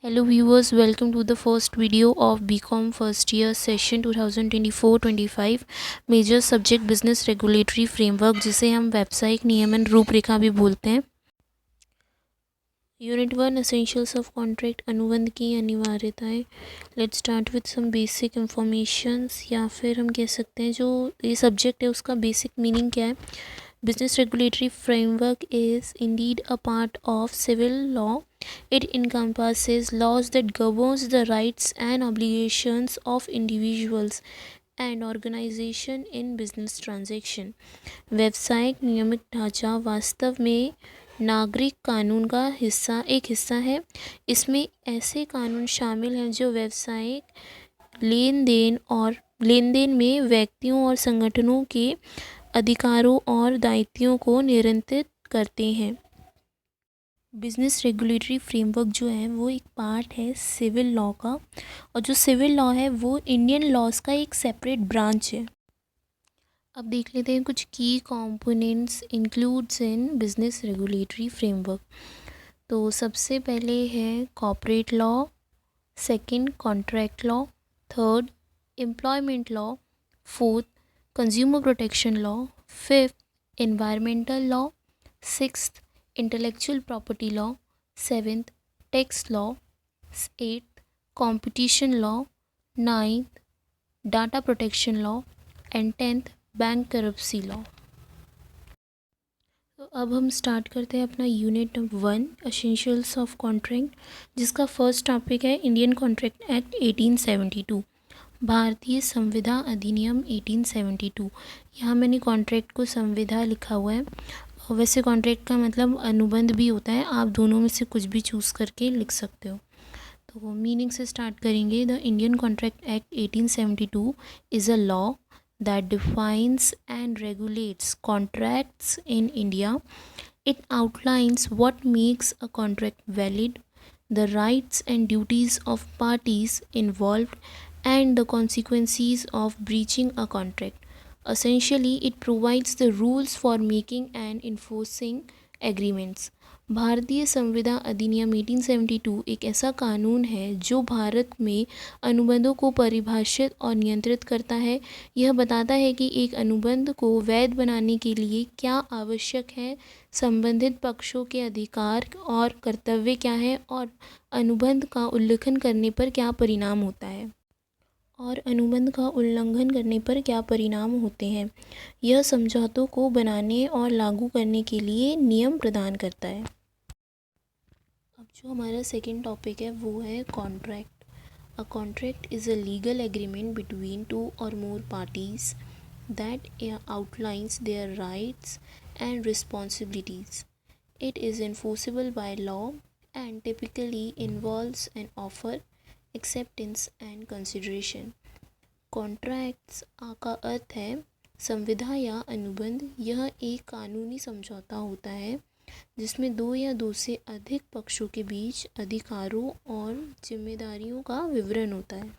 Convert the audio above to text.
Hello viewers, welcome to the first video of BCom first year session 2024-25 major subject business regulatory framework, जिसे हम व्यावसायिक नियमन रूपरेखा भी बोलते हैं। यूनिट 1 एसेंशियल्स ऑफ कॉन्ट्रैक्ट, अनुबंध की अनिवार्यताएं। Let's start with some basic informations, या फिर हम कह सकते हैं जो ये सब्जेक्ट है उसका बेसिक मीनिंग क्या है। Business regulatory framework is indeed a part of civil law. It encompasses laws that governs the rights and obligations of individuals and organization in business transaction. व्यावसायिक नियमित ढांचा वास्तव में नागरिक कानून का एक हिस्सा है। इसमें ऐसे कानून शामिल हैं जो व्यावसायिक लेन देन में व्यक्तियों और संगठनों के अधिकारों और दायित्वों को नियंत्रित करते हैं। बिजनेस रेगुलेटरी फ्रेमवर्क जो है वो एक पार्ट है सिविल लॉ का, और जो सिविल लॉ है वो इंडियन लॉज का एक सेपरेट ब्रांच है। अब देख लेते हैं कुछ की components includes in business regulatory framework. तो सबसे पहले है corporate law, second contract law, third employment law, fourth consumer protection law, fifth environmental law, sixth intellectual property law, seventh tax law, eighth competition law, ninth data protection law and 10th bankruptcy law। तो अब हम start करते हैं अपना unit 1 essentials of contract, जिसका first topic है Indian contract act 1872, भारतीय संविदा अधिनियम 1872। यहाँ मैंने कॉन्ट्रैक्ट को संविदा लिखा हुआ है, और वैसे कॉन्ट्रैक्ट का मतलब अनुबंध भी होता है, आप दोनों में से कुछ भी चूज़ करके लिख सकते हो। तो मीनिंग से स्टार्ट करेंगे। The Indian contract act 1872 is a law that defines and regulates contracts in India. It outlines what makes a contract valid, the rights and duties of parties involved, and the consequences of breaching a contract. Essentially, it provides the rules for making and enforcing agreements. भारतीय संविदा अधिनियम 1872 एक ऐसा कानून है जो भारत में अनुबंधों को परिभाषित और नियंत्रित करता है। यह बताता है कि एक अनुबंध को वैध बनाने के लिए क्या आवश्यक है, संबंधित पक्षों के अधिकार और कर्तव्य क्या है, और अनुबंध का उल्लंघन करने पर क्या परिणाम होता है, और अनुबंध का उल्लंघन करने पर क्या परिणाम होते हैं। यह समझौतों को बनाने और लागू करने के लिए नियम प्रदान करता है। अब जो हमारा सेकंड टॉपिक है वो है contract. A contract is a legal agreement between two और more parties that outlines their rights and responsibilities. It is enforceable by law and typically involves an offer, acceptance and consideration. Contracts का अर्थ है संविदा या अनुबंध। यह एक कानूनी समझौता होता है जिसमें दो या दो से अधिक पक्षों के बीच अधिकारों और जिम्मेदारियों का विवरण होता है।